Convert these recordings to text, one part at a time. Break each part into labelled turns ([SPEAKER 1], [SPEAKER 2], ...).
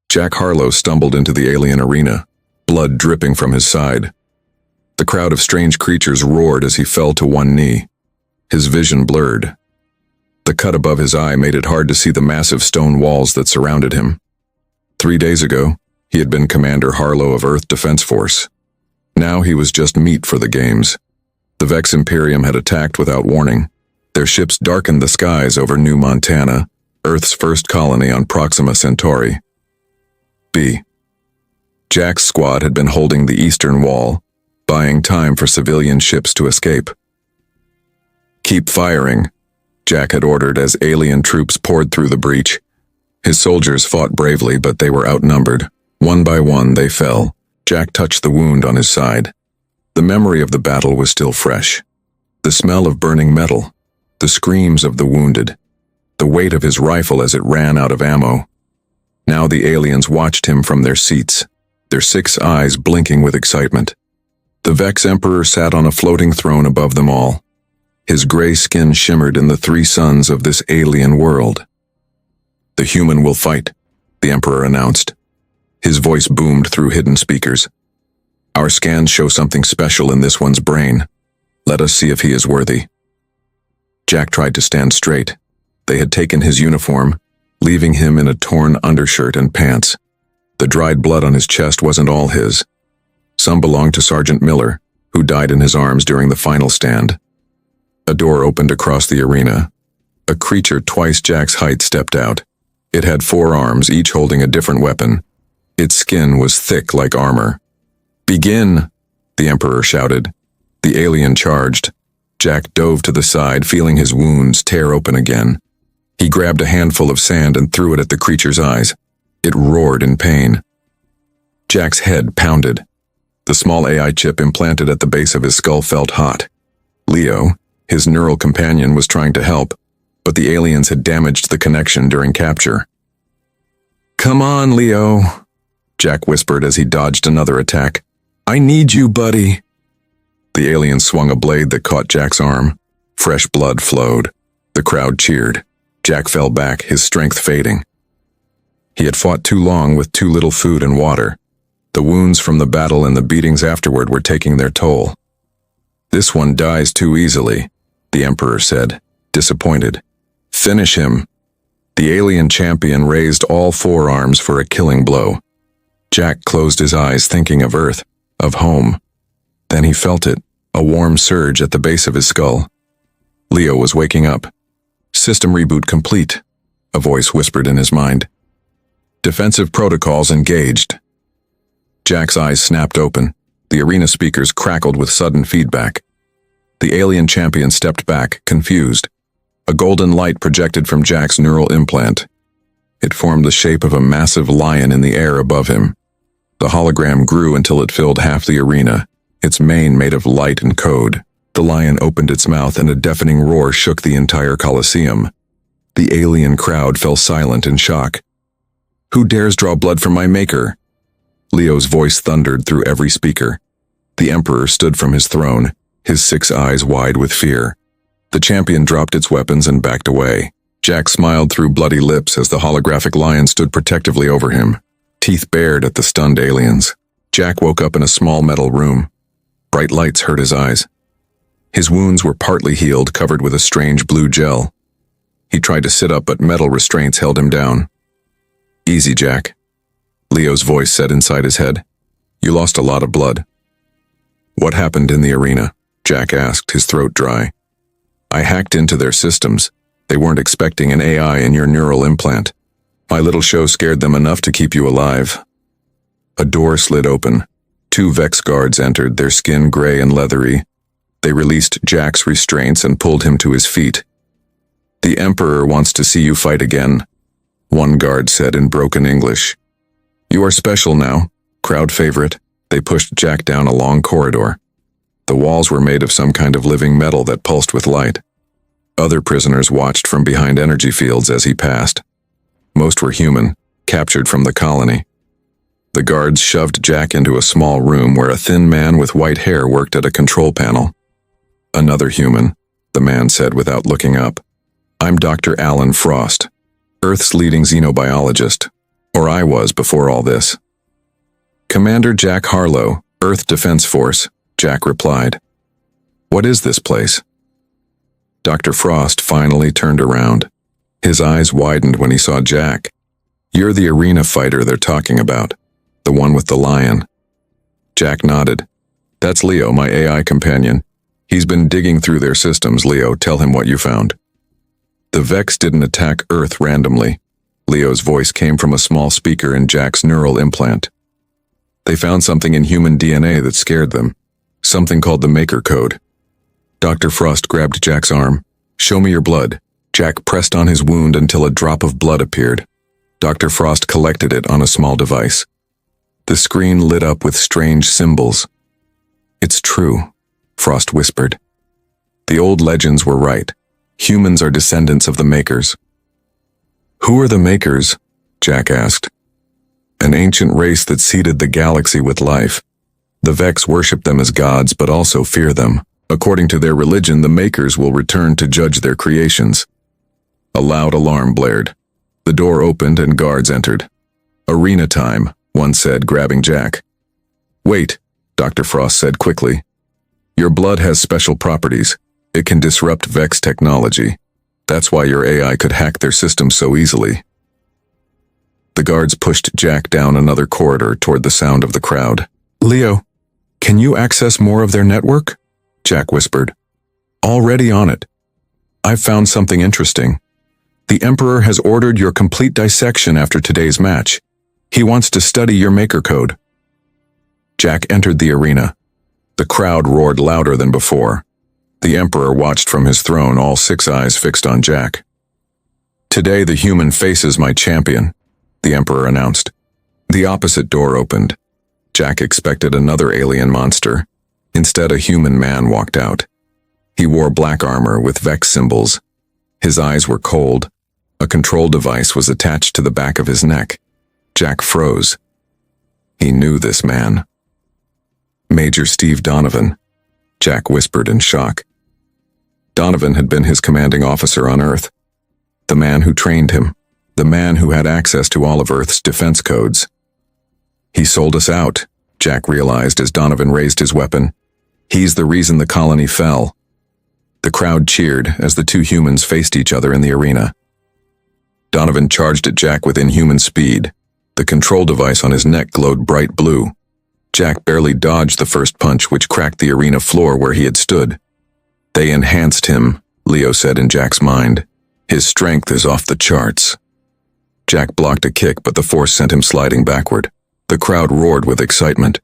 [SPEAKER 1] Jack Harlow stumbled into the alien arena, blood dripping from his side. The crowd of strange creatures roared as he fell to one knee. His vision blurred. The cut above his eye made it hard to see the massive stone walls that surrounded him. 3 days ago, he had been Commander Harlow of Earth Defense Force. Now he was just meat for the games. The Vex Imperium had attacked without warning. Their ships darkened the skies over New Montana, Earth's first colony on Proxima Centauri. B. Jack's squad had been holding the eastern wall, buying time for civilian ships to escape. "Keep firing," Jack had ordered as alien troops poured through the breach. His soldiers fought bravely, but they were outnumbered. One by one, they fell. Jack touched the wound on his side. The memory of the battle was still fresh. The smell of burning metal, the screams of the wounded, the weight of his rifle as it ran out of ammo. Now the aliens watched him from their seats, their 6 eyes blinking with excitement. The Vex Emperor sat on a floating throne above them all. His gray skin shimmered in the 3 suns of this alien world. "The human will fight," the Emperor announced. His voice boomed through hidden speakers. "Our scans show something special in this one's brain. Let us see if he is worthy." Jack tried to stand straight. They had taken his uniform, leaving him in a torn undershirt and pants. The dried blood on his chest wasn't all his. Some belonged to Sergeant Miller, who died in his arms during the final stand. A door opened across the arena. A creature twice Jack's height stepped out. It had 4 arms, each holding a different weapon. Its skin was thick like armor. "Begin!" the Emperor shouted. The alien charged. Jack dove to the side, feeling his wounds tear open again. He grabbed a handful of sand and threw it at the creature's eyes. It roared in pain. Jack's head pounded. The small AI chip implanted at the base of his skull felt hot. Leo, his neural companion, was trying to help, but the aliens had damaged the connection during capture. "Come on, Leo," Jack whispered as he dodged another attack. "I need you, buddy." The alien swung a blade that caught Jack's arm. Fresh blood flowed. The crowd cheered. Jack fell back, his strength fading. He had fought too long with too little food and water. The wounds from the battle and the beatings afterward were taking their toll. "This one dies too easily," the Emperor said, disappointed. "Finish him." The alien champion raised all 4 arms for a killing blow. Jack closed his eyes, thinking of Earth, of home. Then he felt it, a warm surge at the base of his skull. Leo was waking up. "System reboot complete," a voice whispered in his mind. "Defensive protocols engaged." Jack's eyes snapped open. The arena speakers crackled with sudden feedback. The alien champion stepped back, confused. A golden light projected from Jack's neural implant. It formed the shape of a massive lion in the air above him. The hologram grew until it filled half the arena, its mane made of light and code. The lion opened its mouth and a deafening roar shook the entire Colosseum. The alien crowd fell silent in shock. "Who dares draw blood from my maker?" Leo's voice thundered through every speaker. The Emperor stood from his throne, his 6 eyes wide with fear. The champion dropped its weapons and backed away. Jack smiled through bloody lips as the holographic lion stood protectively over him, teeth bared at the stunned aliens. Jack woke up in a small metal room. Bright lights hurt his eyes. His wounds were partly healed, covered with a strange blue gel. He tried to sit up, but metal restraints held him down. "Easy, Jack," Leo's voice said inside his head. "You lost a lot of blood." "What happened in the arena?" Jack asked, his throat dry. "I hacked into their systems. They weren't expecting an AI in your neural implant. My little show scared them enough to keep you alive." A door slid open. 2 Vex guards entered, their skin gray and leathery. They released Jack's restraints and pulled him to his feet. "The Emperor wants to see you fight again," one guard said in broken English. "You are special now, crowd favorite." They pushed Jack down a long corridor. The walls were made of some kind of living metal that pulsed with light. Other prisoners watched from behind energy fields as he passed. Most were human, captured from the colony. The guards shoved Jack into a small room where a thin man with white hair worked at a control panel. "Another human," the man said without looking up. "I'm Dr. Alan Frost, Earth's leading xenobiologist. Or I was before all this. Commander Jack Harlow, Earth Defense Force, Jack replied. What is this place? Dr. Frost finally turned around. His eyes widened when he saw Jack. You're the arena fighter they're talking about, the one with the lion. Jack nodded. That's Leo, my AI companion. He's been digging through their systems. Leo, tell him what you found. The Vex didn't attack Earth randomly. Leo's voice came from a small speaker in Jack's neural implant. They found something in human DNA that scared them. Something called the Maker Code. Dr. Frost grabbed Jack's arm. Show me your blood. Jack pressed on his wound until a drop of blood appeared. Dr. Frost collected it on a small device. The screen lit up with strange symbols. It's true, Frost whispered. The old legends were right. Humans are descendants of the Makers. Who are the Makers? Jack asked. An ancient race that seeded the galaxy with life. The Vex worship them as gods but also fear them. According to their religion, the Makers will return to judge their creations. A loud alarm blared. The door opened and guards entered. Arena time, one said, grabbing Jack. Wait, Dr. Frost said quickly. Your blood has special properties. It can disrupt Vex technology. That's why your AI could hack their system so easily. The guards pushed Jack down another corridor toward the sound of the crowd. Leo, can you access more of their network? Jack whispered. Already on it. I've found something interesting. The Emperor has ordered your complete dissection after today's match. He wants to study your Maker Code. Jack entered the arena. The crowd roared louder than before. The Emperor watched from his throne, all 6 eyes fixed on Jack. Today the human faces my champion, the Emperor announced. The opposite door opened. Jack expected another alien monster. Instead, a human man walked out. He wore black armor with Vex symbols. His eyes were cold. A control device was attached to the back of his neck. Jack froze. He knew this man. Major Steve Donovan, Jack whispered in shock. Donovan had been his commanding officer on Earth. The man who trained him. The man who had access to all of Earth's defense codes. He sold us out, Jack realized as Donovan raised his weapon. He's the reason the colony fell. The crowd cheered as the 2 humans faced each other in the arena. Donovan charged at Jack with inhuman speed. The control device on his neck glowed bright blue. Jack barely dodged the first punch, which cracked the arena floor where he had stood. They enhanced him, Leo said in Jack's mind. His strength is off the charts. Jack blocked a kick, but the force sent him sliding backward. The crowd roared with excitement.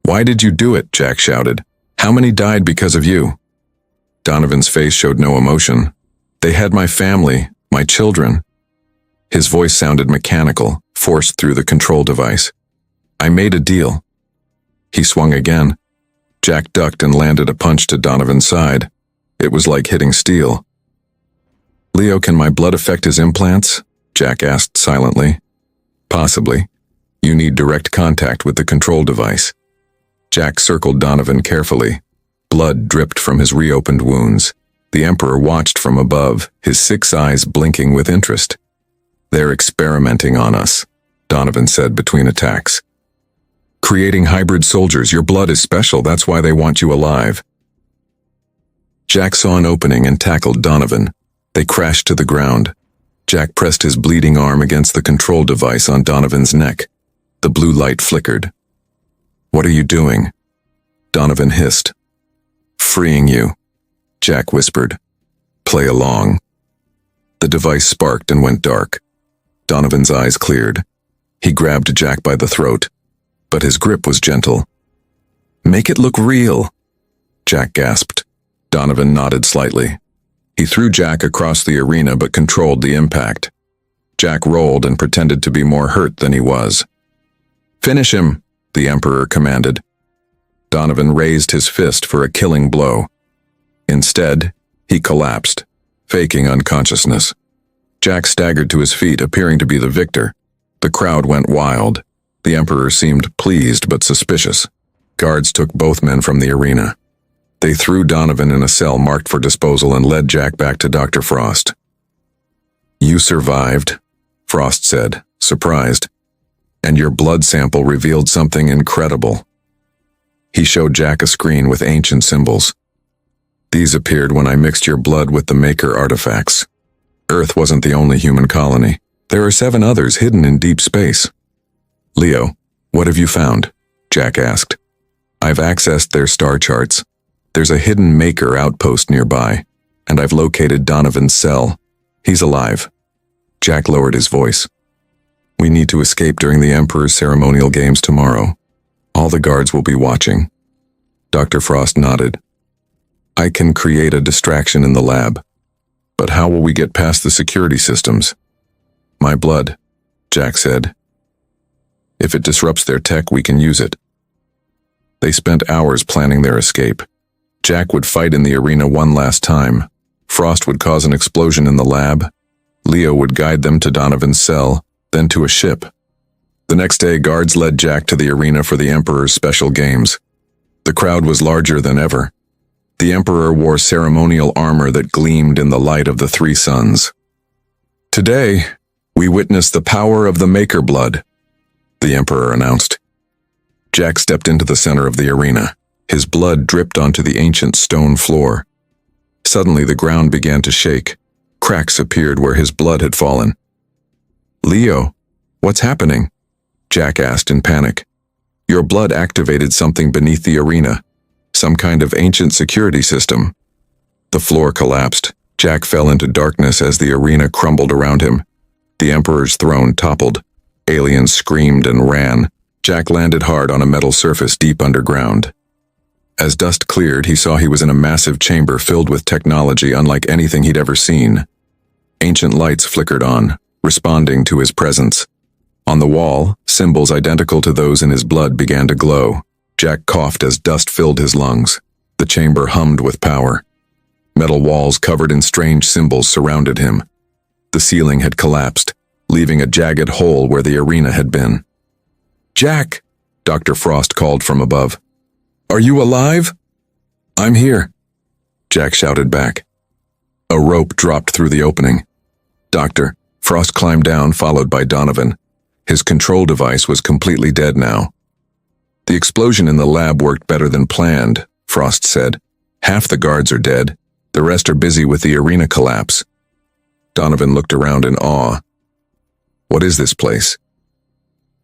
[SPEAKER 1] Why did you do it? Jack shouted. How many died because of you? Donovan's face showed no emotion. They had my family, my children. His voice sounded mechanical, forced through the control device. I made a deal. He swung again. Jack ducked and landed a punch to Donovan's side. It was like hitting steel. Leo, can my blood affect his implants? Jack asked silently. Possibly. You need direct contact with the control device. Jack circled Donovan carefully. Blood dripped from his reopened wounds. The Emperor watched from above, his 6 eyes blinking with interest. They're experimenting on us, Donovan said between attacks. Creating hybrid soldiers, your blood is special, that's why they want you alive. Jack saw an opening and tackled Donovan. They crashed to the ground. Jack pressed his bleeding arm against the control device on Donovan's neck. The blue light flickered. What are you doing? Donovan hissed. Freeing you, Jack whispered. Play along. The device sparked and went dark. Donovan's eyes cleared. He grabbed Jack by the throat, but his grip was gentle. Make it look real, Jack gasped. Donovan nodded slightly. He threw Jack across the arena but controlled the impact. Jack rolled and pretended to be more hurt than he was. Finish him, the Emperor commanded. Donovan raised his fist for a killing blow. Instead, he collapsed, faking unconsciousness. Jack staggered to his feet, appearing to be the victor. The crowd went wild. The Emperor seemed pleased but suspicious. Guards took both men from the arena. They threw Donovan in a cell marked for disposal and led Jack back to Dr. Frost. You survived, Frost said, surprised. And your blood sample revealed something incredible. He showed Jack a screen with ancient symbols. These appeared when I mixed your blood with the Maker artifacts. Earth wasn't the only human colony. There are 7 others hidden in deep space. Leo, what have you found? Jack asked. I've accessed their star charts. There's a hidden Maker outpost nearby, and I've located Donovan's cell. He's alive. Jack lowered his voice. We need to escape during the Emperor's ceremonial games tomorrow. All the guards will be watching. Dr. Frost nodded. I can create a distraction in the lab. But how will we get past the security systems? My blood, Jack said. If it disrupts their tech, we can use it. They spent hours planning their escape. Jack would fight in the arena one last time. Frost would cause an explosion in the lab. Leo would guide them to Donovan's cell, then to a ship. The next day, guards led Jack to the arena for the Emperor's special games. The crowd was larger than ever. The Emperor wore ceremonial armor that gleamed in the light of the 3 suns. Today, we witness the power of the Maker blood, the Emperor announced. Jack stepped into the center of the arena. His blood dripped onto the ancient stone floor. Suddenly, the ground began to shake. Cracks appeared where his blood had fallen. Leo, what's happening? Jack asked in panic. Your blood activated something beneath the arena, some kind of ancient security system. The floor collapsed. Jack fell into darkness as the arena crumbled around him. The Emperor's throne toppled. Aliens screamed and ran. Jack landed hard on a metal surface deep underground. As dust cleared, he saw he was in a massive chamber filled with technology unlike anything he'd ever seen. Ancient lights flickered on, responding to his presence. On the wall, symbols identical to those in his blood began to glow. Jack coughed as dust filled his lungs. The chamber hummed with power. Metal walls covered in strange symbols surrounded him. The ceiling had collapsed, leaving a jagged hole where the arena had been. Jack, Dr. Frost called from above. Are you alive? I'm here, Jack shouted back. A rope dropped through the opening. Doctor, Frost climbed down, followed by Donovan. His control device was completely dead now. The explosion in the lab worked better than planned, Frost said. Half the guards are dead. The rest are busy with the arena collapse. Donovan looked around in awe. What is this place?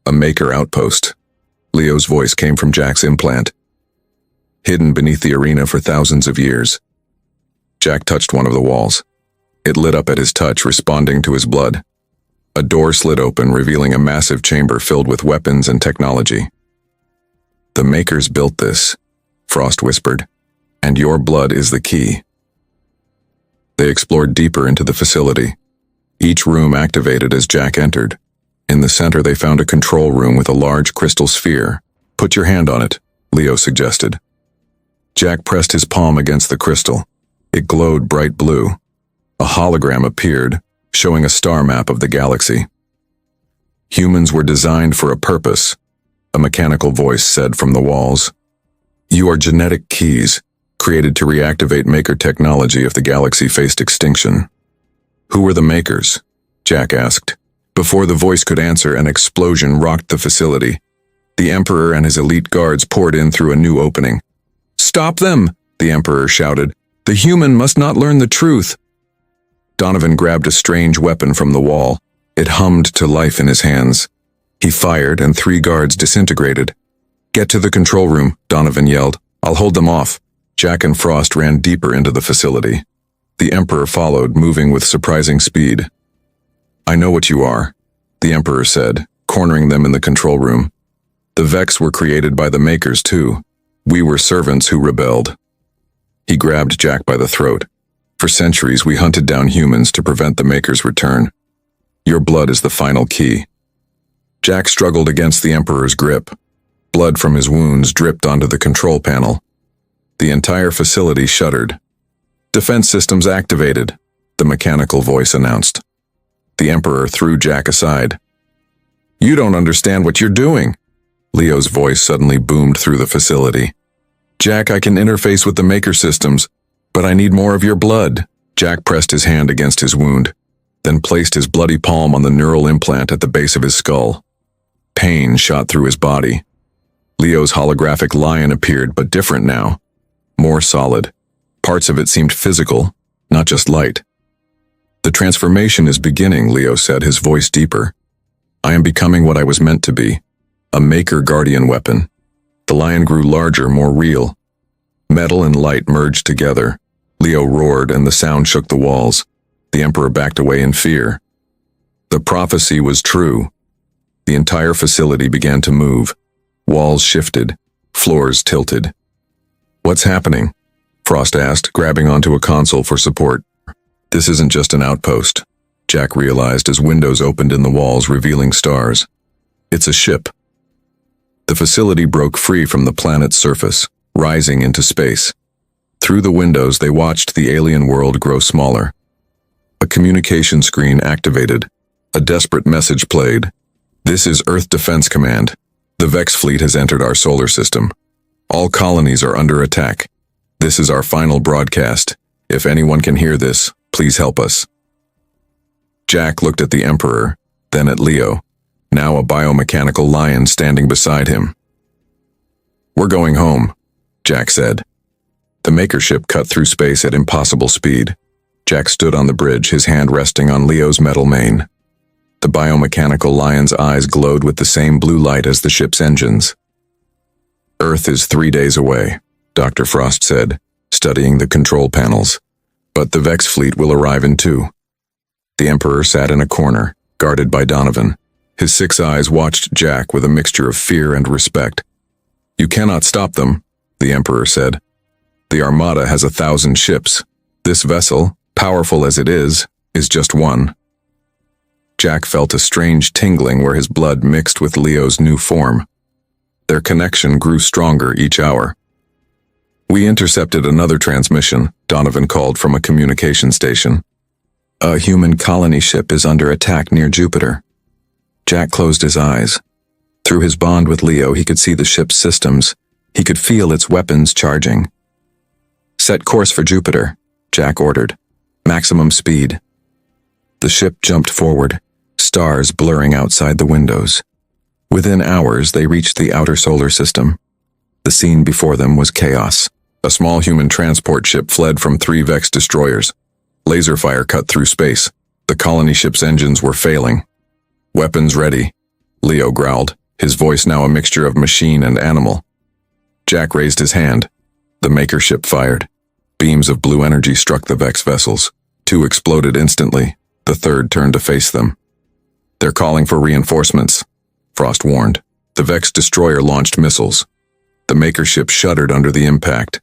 [SPEAKER 1] A Maker outpost. Leo's voice came from Jack's implant. Hidden beneath the arena for thousands of years. Jack touched one of the walls. It lit up at his touch, responding to his blood. A door slid open, revealing a massive chamber filled with weapons and technology. The Makers built this, Frost whispered, and your blood is the key. They explored deeper into the facility. Each room activated as Jack entered. In the center, they found a control room with a large crystal sphere. Put your hand on it, Leo suggested. Jack pressed his palm against the crystal. It glowed bright blue. A hologram appeared, showing a star map of the galaxy. Humans were designed for a purpose, a mechanical voice said from the walls. You are genetic keys, created to reactivate Maker technology if the galaxy faced extinction. Who were the Makers? Jack asked. Before the voice could answer, an explosion rocked the facility. The Emperor and his elite guards poured in through a new opening. Stop them, the Emperor shouted. The human must not learn the truth. Donovan grabbed a strange weapon from the wall. It hummed to life in his hands. He fired, and 3 guards disintegrated. Get to the control room, Donovan yelled. I'll hold them off. Jack and Frost ran deeper into the facility. The Emperor followed, moving with surprising speed. I know what you are, the Emperor said, cornering them in the control room. The Vex were created by the Makers, too. We were servants who rebelled. He grabbed Jack by the throat. For centuries, we hunted down humans to prevent the Makers' return. Your blood is the final key. Jack struggled against the Emperor's grip. Blood from his wounds dripped onto the control panel. The entire facility shuddered. Defense systems activated, the mechanical voice announced. The Emperor threw Jack aside. You don't understand what you're doing. Leo's voice suddenly boomed through the facility. Jack, I can interface with the Maker systems, but I need more of your blood. Jack pressed his hand against his wound, then placed his bloody palm on the neural implant at the base of his skull. Pain shot through his body. Leo's holographic lion appeared, but different now. More solid. Parts of it seemed physical, not just light. "The transformation is beginning," Leo said, his voice deeper. "I am becoming what I was meant to be, a Maker Guardian weapon." The lion grew larger, more real. Metal and light merged together. Leo roared, and the sound shook the walls. The Emperor backed away in fear. The prophecy was true. The entire facility began to move. Walls shifted. Floors tilted. "What's happening?" Frost asked, grabbing onto a console for support. "This isn't just an outpost," Jack realized as windows opened in the walls, revealing stars. "It's a ship." The facility broke free from the planet's surface, rising into space. Through the windows, they watched the alien world grow smaller. A communication screen activated. A desperate message played. "This is Earth Defense Command. The Vex fleet has entered our solar system. All colonies are under attack. This is our final broadcast. If anyone can hear this, please help us." Jack looked at the Emperor, then at Leo, now a biomechanical lion standing beside him. "We're going home," Jack said. The Maker ship cut through space at impossible speed. Jack stood on the bridge, his hand resting on Leo's metal mane. The biomechanical lion's eyes glowed with the same blue light as the ship's engines. "Earth is 3 days away," Dr. Frost said, studying the control panels. "But the Vex fleet will arrive in 2. The Emperor sat in a corner, guarded by Donovan. His 6 eyes watched Jack with a mixture of fear and respect. "You cannot stop them," the Emperor said. "The Armada has 1,000 ships. This vessel, powerful as it is just one." Jack felt a strange tingling where his blood mixed with Leo's new form. Their connection grew stronger each hour. "We intercepted another transmission," Donovan called from a communication station. "A human colony ship is under attack near Jupiter." Jack closed his eyes. Through his bond with Leo, he could see the ship's systems. He could feel its weapons charging. "Set course for Jupiter," Jack ordered. "Maximum speed." The ship jumped forward, stars blurring outside the windows. Within hours, they reached the outer solar system. The scene before them was chaos. A small human transport ship fled from 3 Vex destroyers. Laser fire cut through space. The colony ship's engines were failing. "Weapons ready," Leo growled, his voice now a mixture of machine and animal. Jack raised his hand. The Maker ship fired. Beams of blue energy struck the Vex vessels. 2 exploded instantly. The 3rd turned to face them. "They're calling for reinforcements," Frost warned. The Vex destroyer launched missiles. The Maker ship shuddered under the impact.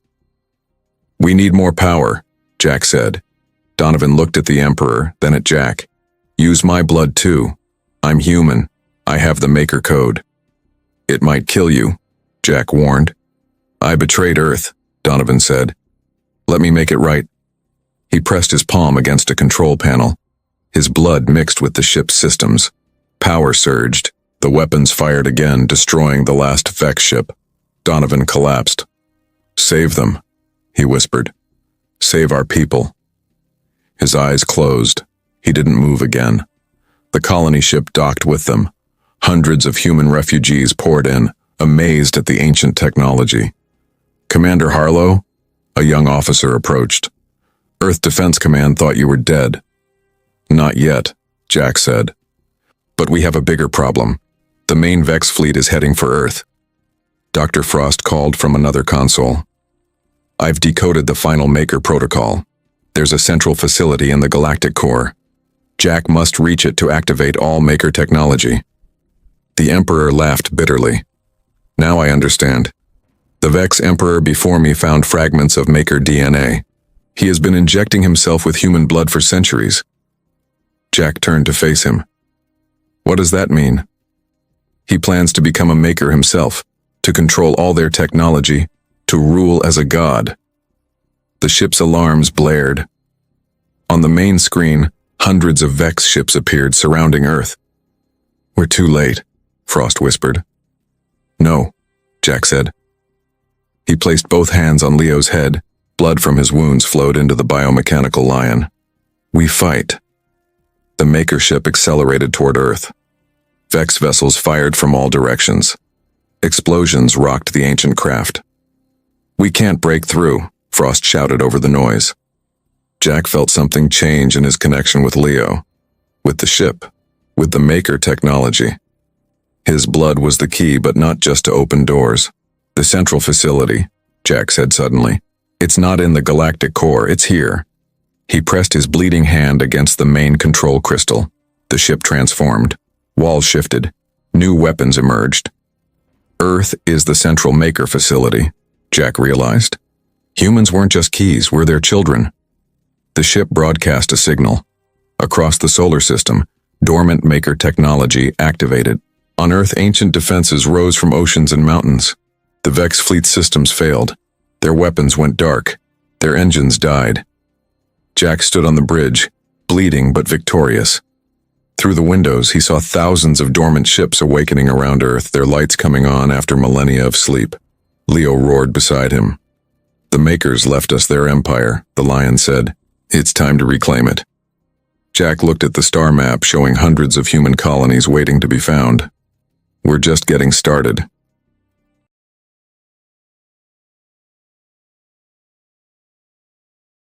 [SPEAKER 1] "We need more power," Jack said. Donovan looked at the Emperor, then at Jack. "Use my blood too. I'm human. I have the Maker code." "It might kill you," Jack warned. "I betrayed Earth," Donovan said. "Let me make it right." He pressed his palm against a control panel. His blood mixed with the ship's systems. Power surged. The weapons fired again, destroying the last Vex ship. Donovan collapsed. "Save them," he whispered. "Save our people." His eyes closed. He didn't move again. The colony ship docked with them. Hundreds of human refugees poured in, amazed at the ancient technology. "Commander Harlow?" A young officer approached. "Earth Defense Command thought you were dead." "Not yet," Jack said. "But we have a bigger problem. The main Vex fleet is heading for Earth." Dr. Frost called from another console. "I've decoded the final Maker protocol. There's a central facility in the galactic core. Jack must reach it to activate all Maker technology." The Emperor laughed bitterly. "Now I understand. The Vex Emperor before me found fragments of Maker DNA. He has been injecting himself with human blood for centuries." Jack turned to face him. "What does that mean?" "He plans to become a Maker himself, to control all their technology, to rule as a god." The ship's alarms blared. On the main screen, hundreds of Vex ships appeared surrounding Earth. "We're too late," Frost whispered. "No," Jack said. He placed both hands on Leo's head. Blood from his wounds flowed into the biomechanical lion. "We fight." The Maker ship accelerated toward Earth. Vex vessels fired from all directions. Explosions rocked the ancient craft. "We can't break through," Frost shouted over the noise. Jack felt something change in his connection with Leo, with the ship, with the Maker technology. His blood was the key, but not just to open doors. "The central facility," Jack said suddenly. "It's not in the galactic core, it's here." He pressed his bleeding hand against the main control crystal. The ship transformed. Walls shifted. New weapons emerged. Earth is the central Maker facility, Jack realized. Humans weren't just keys, we're their children. The ship broadcast a signal. Across the solar system, dormant Maker technology activated. On Earth, ancient defenses rose from oceans and mountains. The Vex fleet systems failed. Their weapons went dark. Their engines died. Jack stood on the bridge, bleeding but victorious. Through the windows, he saw thousands of dormant ships awakening around Earth, their lights coming on after millennia of sleep. Leo roared beside him. "The Makers left us their empire," the Lion said. "It's time to reclaim it." Jack looked at the star map showing hundreds of human colonies waiting to be found. "We're just getting started,"